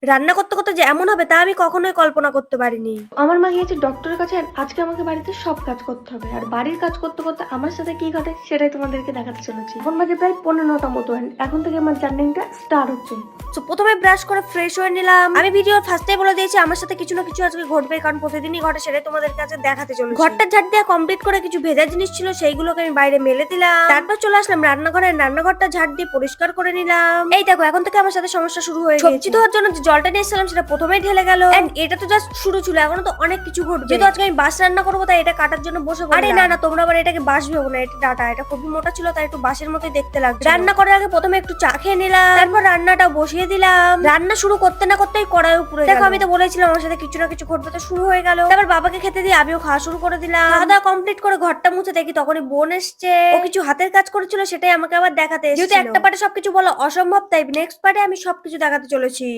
রান্না করতে করতে যে এমন হবে তা আমি কখনোই কল্পনা করতে পারিনি। আমার মা গিয়েছে ডক্টরের কাছে, আর আজকে আমাকে বাড়িতে সব কাজ করতে হবে। আর বাড়ির কাজ করতে করতে আমার সাথে কি ঘটে সেটাই তোমাদেরকে দেখাতে চলেছি। এখন বাজে প্রায় 15টা মতো, and এখন থেকে আমার জার্নিটা স্টার্ট হচ্ছে। তো প্রথমে ব্রাশ করে ফ্রেশ হয়ে নিলাম। আমি ভিডিওর ফার্স্টেই বলে দিয়েছি আমার সাথে কিছু না কিছু আজকে ঘটবে, কারণ প্রতিদিনই ঘটে, সেটাই তোমাদের কাছে দেখাতে চলেছি। ঘরটা ঝাড় দেওয়া কমপ্লিট করে কিছু ভেজা জিনিস ছিল সেইগুলোকে আমি বাইরে মেলে দিলাম। তারপর চলে আসলাম রান্নাঘরে, রান্নাঘরটা ঝাড় দিয়ে পরিষ্কার করে নিলাম। এই দেখো এখন থেকে আমার সাথে সমস্যা শুরু হয়ে গেছে। সবজি ধোয়ার জন্য যে জলটা নিয়ে এসেছিলাম সেটা প্রথমেই ঢেলে গেল। এন্ড এটা তো জাস্ট শুরু ছিল, এখনো তো অনেক কিছু ঘটবে। যেহেতু আজকে আমি বাস রান্না করবো তাই এটা কাটার জন্য বসে পড়লাম। আরে না না, তোমরা আবার এটাকে বাস ভেবো না, এটা ডাটা। এটা খুবই মোটা ছিল তাই একটু বাসের মতোই দেখতে লাগছে। রান্না করার আগে প্রথমে একটু চা খেয়ে নিলাম, তারপর রান্নাটা বসিয়ে দিলাম। রান্না শুরু করতে না করতেই কড়াই উপরে দেখো, আমি তো বলেছিলাম আমার সাথে কিছু না কিছু ঘটবে, তো শুরু হয়ে গেল। তারপর বাবাকে খেতে দিয়ে আমিও খাওয়া শুরু করে দিলাম। খাওয়া দাওয়া কমপ্লিট করে ঘরটা মুছে দেখি তখনই বোন এসছে। ও কিছু হাতের কাজ করেছিল সেটাই আমাকে আবার দেখাতে এসেছিল। যেহেতু একটা পার্টে সবকিছু বলা অসম্ভব তাই নেক্সট পার্টে আমি সবকিছু দেখাতে চলেছি।